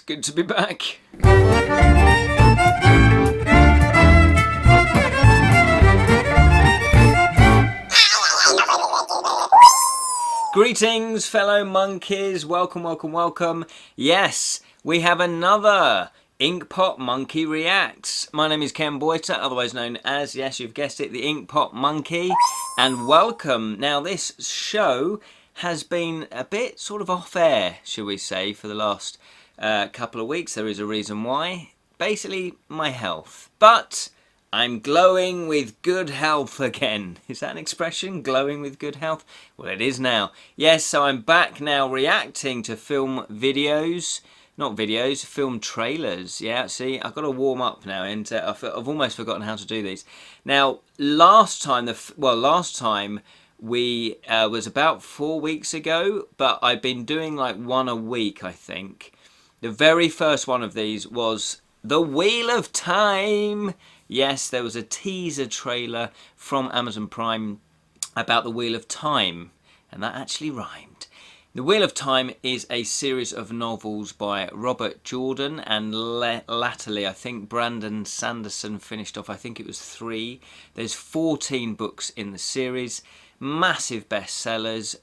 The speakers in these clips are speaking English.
good to be back. Greetings, fellow monkeys. Welcome, welcome, welcome. Yes, we have another Ink-Pot Monkey Reacts. My name is Ken Boyter, otherwise known as, yes, you've guessed it, the Ink-Pot Monkey. And welcome. Now, this show has been a bit sort of off-air, shall we say, for the last couple of weeks. There is a reason why. Basically, my health. But I'm glowing with good health again. Is that an expression? Glowing with good health? Well, it is now. Yes, so I'm back now reacting to film videos. Not videos, film trailers. Yeah, see, I've got to warm up now, and I've almost forgotten how to do these. Now, last time we was about 4 weeks ago, but I've been doing like one a week, I think. The very first one of these was The Wheel of Time. Yes, there was a teaser trailer from Amazon Prime about The Wheel of Time, and that actually rhymed. The Wheel of Time is a series of novels by Robert Jordan, and latterly I think Brandon Sanderson finished off, I think it was 3. There's 14 books in the series, massive bestsellers,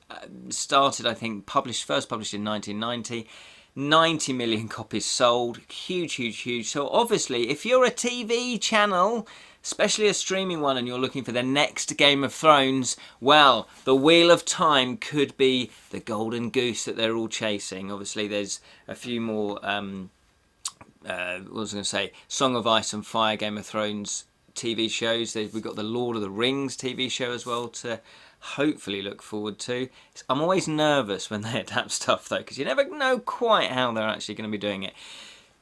started I think first published in 1990. 90 million copies sold, huge, huge, huge. So obviously, if you're a TV channel, especially a streaming one, and you're looking for the next Game of Thrones, well, The Wheel of Time could be the golden goose that they're all chasing. Obviously, there's a few more, what was I going to say, Song of Ice and Fire, Game of Thrones TV shows. We've got the Lord of the Rings TV show as well to hopefully look forward to. I'm always nervous when they adapt stuff though, because you never know quite how they're actually going to be doing it.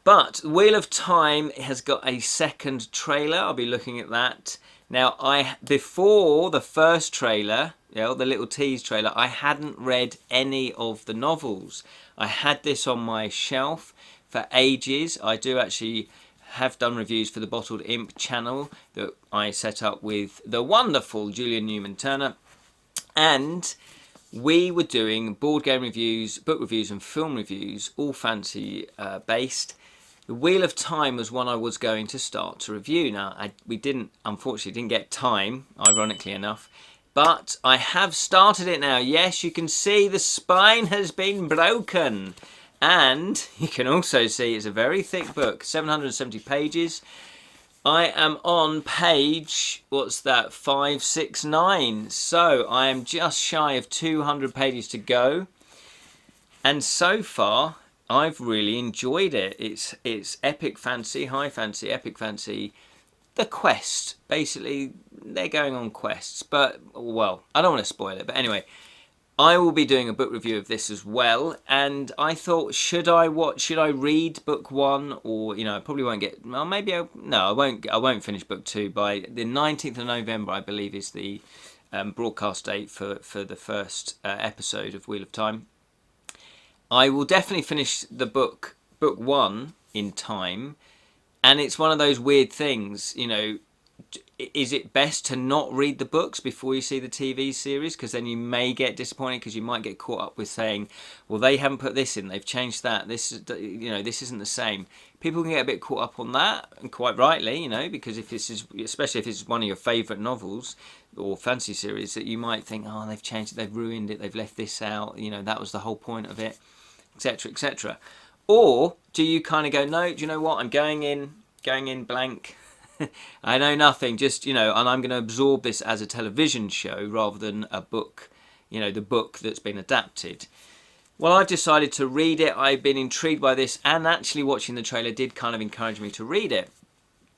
But Wheel of Time has got a second trailer. I'll be looking at that. Now, before the first trailer, you know, the little tease trailer, I hadn't read any of the novels. I had this on my shelf for ages. I do actually have done reviews for the Bottled Imp channel that I set up with the wonderful Julian Newman-Turner. And we were doing board game reviews, book reviews and film reviews, all fantasy based. The Wheel of Time was one I was going to start to review. Now, we unfortunately didn't get time, ironically enough. But I have started it now. Yes, you can see the spine has been broken. And you can also see it's a very thick book, 770 pages. I am on page, what's that, 569. So I am just shy of 200 pages to go. And so far, I've really enjoyed it. It's epic fantasy, high fantasy, epic fantasy. The quest, basically, they're going on quests. But, well, I don't want to spoil it. But anyway, I will be doing a book review of this as well, and I thought, should I read book 1, or, you know, I probably won't get, well, maybe I won't finish book 2 by the 19th of November, I believe, is the broadcast date for the first episode of Wheel of Time. I will definitely finish the book 1 in time, and it's one of those weird things, you know. Is it best to not read the books before you see the TV series? Because then you may get disappointed, because you might get caught up with saying, well, they haven't put this in, they've changed that, this is, you know, this isn't the same. People can get a bit caught up on that, and quite rightly, you know, because if this is, especially if it's one of your favourite novels or fantasy series, that you might think, oh, they've changed it, they've ruined it, they've left this out, you know, that was the whole point of it, etc., etc. Or do you kind of go, no, do you know what, I'm going in blank. I know nothing, just, you know, and I'm going to absorb this as a television show rather than a book, you know, the book that's been adapted. Well, I've decided to read it. I've been intrigued by this, and actually watching the trailer did kind of encourage me to read it.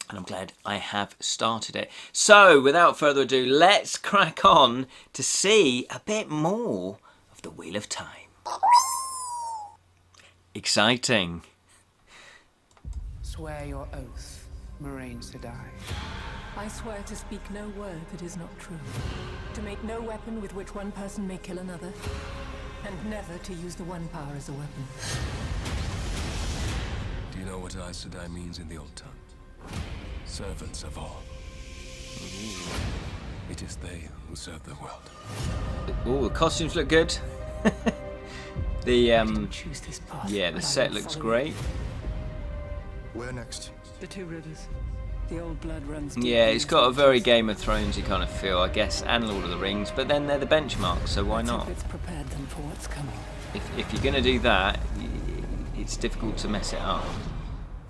And I'm glad I have started it. So, without further ado, let's crack on to see a bit more of The Wheel of Time. Exciting. Swear your oath. Moraine Sedai. I swear to speak no word that is not true, to make no weapon with which one person may kill another, and never to use the one power as a weapon. Do you know what Aes Sedai means in the old tongue? Servants of all. It is they who serve the world. Oh, the costumes look good. The choose this path, yeah, the set looks great. Where next? The Two Rivers. The old blood runs deep. Yeah, it's got a very Game of Thronesy kind of feel, I guess, and Lord of the Rings, but then they're the benchmark, so why not? It's prepared them for what's coming. If you're going to do that, it's difficult to mess it up.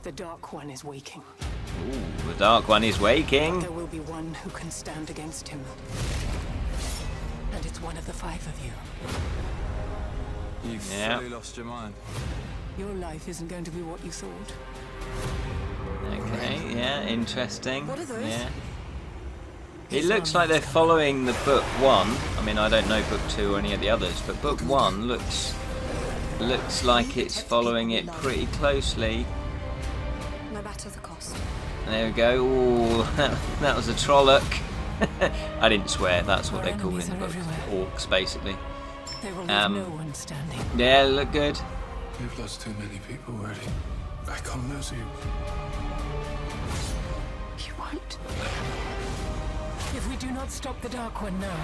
The Dark One is waking. Ooh, the Dark One is waking. There will be one who can stand against him. And it's one of the five of you. You've Yeah. fully lost your mind. Your life isn't going to be what you thought. Okay, yeah, interesting. What are those? Yeah. It looks like they're following the book 1. I mean, I don't know book 2 or any of the others, but book 1 looks like it's following it pretty closely. No matter the cost. There we go. Ooh, that was a trolloc. I didn't swear. That's what they're called in the book. Orcs, basically. They will leave no one standing. Yeah, look good. We've lost too many people already. I can't lose you. You won't. If we do not stop the Dark One now,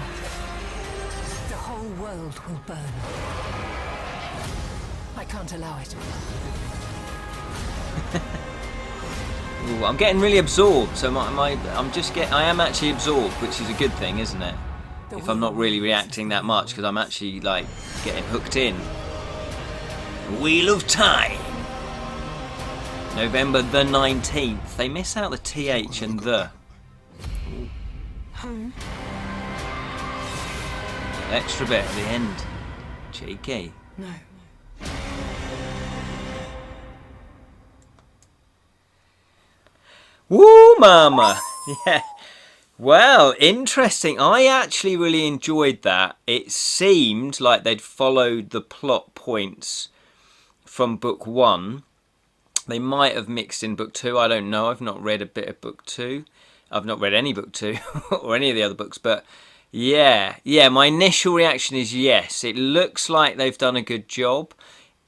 the whole world will burn. I can't allow it. Ooh, I'm getting really absorbed. So I am actually absorbed, which is a good thing, isn't it? If I'm not really reacting that much, because I'm actually like getting hooked in. Wheel of Time. November the 19th. They miss out the TH and the. Home. Extra bit at the end. Cheeky. No. Woo, mama. Yeah. Well, interesting. I actually really enjoyed that. It seemed like they'd followed the plot points from book 1. They might have mixed in book 2. I don't know. I've not read a bit of book 2. I've not read any book 2 or any of the other books. But yeah, my initial reaction is yes. It looks like they've done a good job.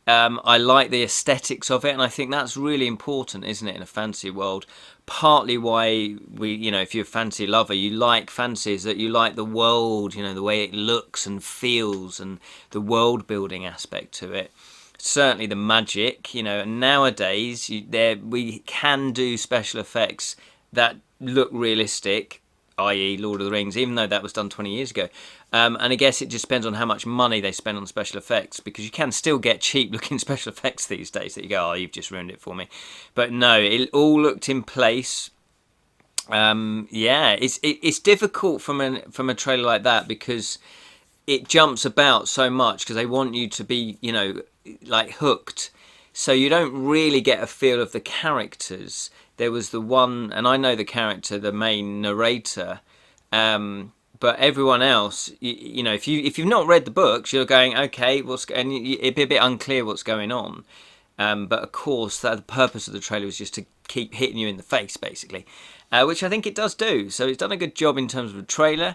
I like the aesthetics of it, and I think that's really important, isn't it, in a fantasy world? Partly why if you're a fantasy lover, you like fantasy, is that you like the world, the way it looks and feels, and the world building aspect to it. Certainly the magic, and nowadays we can do special effects that look realistic, i.e. Lord of the Rings, even though that was done 20 years ago. And I guess it just depends on how much money they spend on special effects, because you can still get cheap looking special effects these days that you go, oh, you've just ruined it for me. But no, it all looked in place. It's difficult from a trailer like that, because it jumps about so much, because they want you to be, like hooked. So you don't really get a feel of the characters. There was the one, and I know the character, the main narrator, but everyone else, if you've not read the books, you're going, okay, and it'd be a bit unclear what's going on. But of course, the purpose of the trailer was just to keep hitting you in the face, basically, which I think it does do. So it's done a good job in terms of the trailer.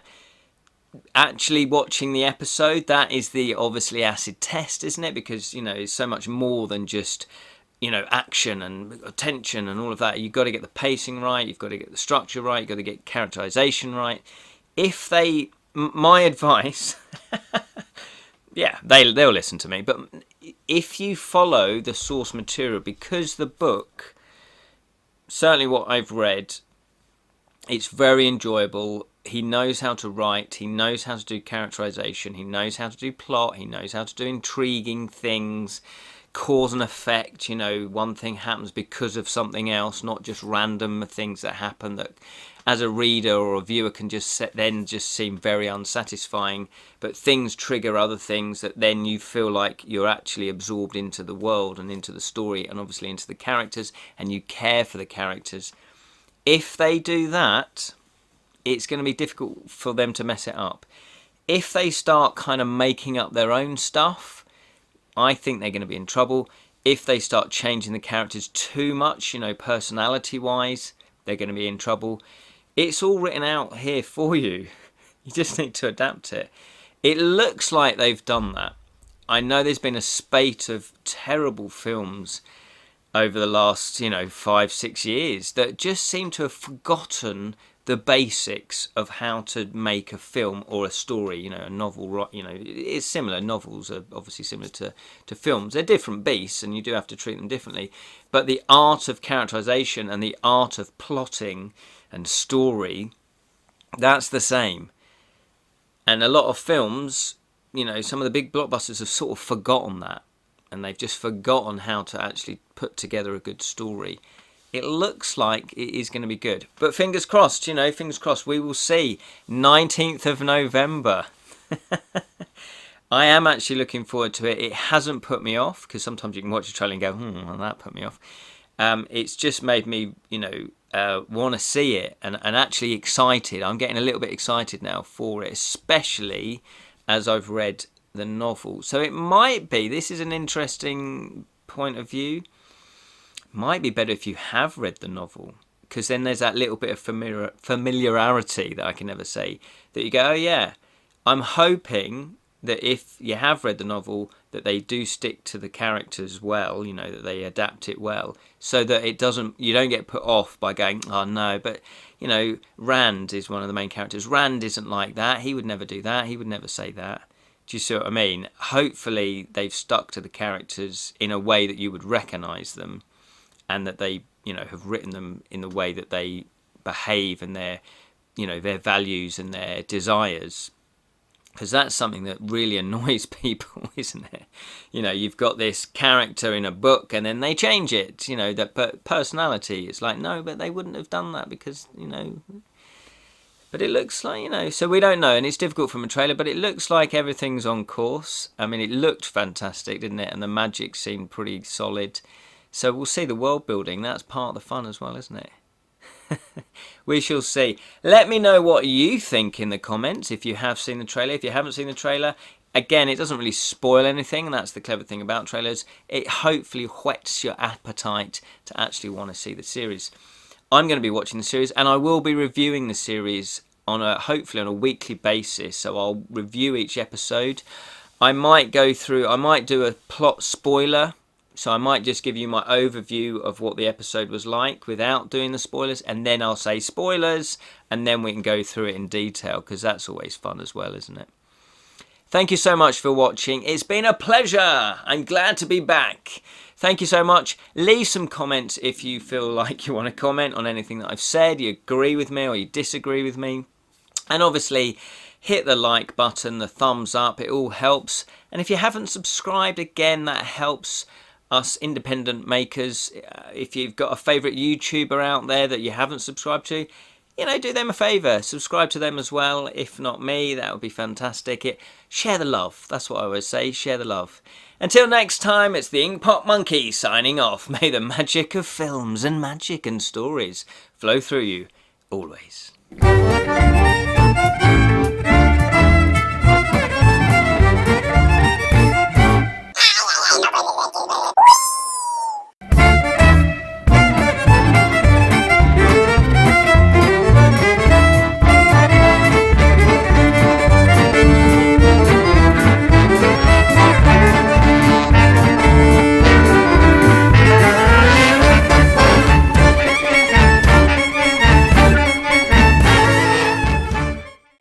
Actually watching the episode, that is the obviously acid test, isn't it? Because it's so much more than just action and tension and all of that. You've got to get the pacing right, you've got to get the structure right, you've got to get characterization right. My advice, yeah, they'll listen to me, but if you follow the source material, because the book, certainly what I've read, it's very enjoyable. He knows how to write, he knows how to do characterization, he knows how to do plot, he knows how to do intriguing things, cause and effect. One thing happens because of something else, not just random things that happen that as a reader or a viewer can just seem very unsatisfying, but things trigger other things that then you feel like you're actually absorbed into the world and into the story, and obviously into the characters, and you care for the characters. If they do that, it's going to be difficult for them to mess it up. If they start kind of making up their own stuff, I think they're going to be in trouble. If they start changing the characters too much, personality-wise, they're going to be in trouble. It's all written out here for you. You just need to adapt it. It looks like they've done that. I know there's been a spate of terrible films over the last, 5-6 years that just seem to have forgotten the basics of how to make a film or a story, you know, a novel, you know, it's similar. Novels are obviously similar to films. They're different beasts and you do have to treat them differently. But the art of characterization and the art of plotting and story, that's the same. And a lot of films, you know, some of the big blockbusters have sort of forgotten that. And they've just forgotten how to actually put together a good story. It looks like it is going to be good. But fingers crossed, you know, fingers crossed. We will see. 19th of November. I am actually looking forward to it. It hasn't put me off, because sometimes you can watch a trailer and go, well, that put me off. It's just made me, you know, want to see it and actually excited. I'm getting a little bit excited now for it, especially as I've read the novel. So it might be, this is an interesting point of view, might be better if you have read the novel, because then there's that little bit of familiarity that I can never say, that you go, oh yeah, I'm hoping that if you have read the novel that they do stick to the characters well, you know, that they adapt it well, so that it doesn't, you don't get put off by going, oh no, but you know, Rand is one of the main characters. Rand isn't like that, he would never do that, he would never say that. Do you see what I mean? Hopefully they've stuck to the characters in a way that you would recognise them, and that they, you know, have written them in the way that they behave and their, you know, their values and their desires. Because that's something that really annoys people, isn't it? You know, you've got this character in a book and then they change it, you know, that personality. It's like, no, but they wouldn't have done that because, you know. But it looks like, you know, so we don't know, and it's difficult from a trailer, but it looks like everything's on course. I mean, it looked fantastic, didn't it? And the magic seemed pretty solid. So we'll see the world building. That's part of the fun as well, isn't it? We shall see. Let me know what you think in the comments if you have seen the trailer. If you haven't seen the trailer, again, it doesn't really spoil anything, and that's the clever thing about trailers. It hopefully whets your appetite to actually want to see the series. I'm going to be watching the series, and I will be reviewing the series on hopefully on a weekly basis. So I'll review each episode. I might do a plot spoiler. So I might just give you my overview of what the episode was like without doing the spoilers, and then I'll say spoilers, and then we can go through it in detail, because that's always fun as well, isn't it? Thank you so much for watching. It's been a pleasure. I'm glad to be back. Thank you so much. Leave some comments if you feel like you want to comment on anything that I've said, you agree with me or you disagree with me. And obviously, hit the like button, the thumbs up, it all helps. And if you haven't subscribed, again, that helps us independent makers. If you've got a favourite YouTuber out there that you haven't subscribed to, you know, do them a favour. Subscribe to them as well. If not me, that would be fantastic. Share the love. That's what I always say. Share the love. Until next time, it's the Ink-Pot Monkey signing off. May the magic of films and magic and stories flow through you always.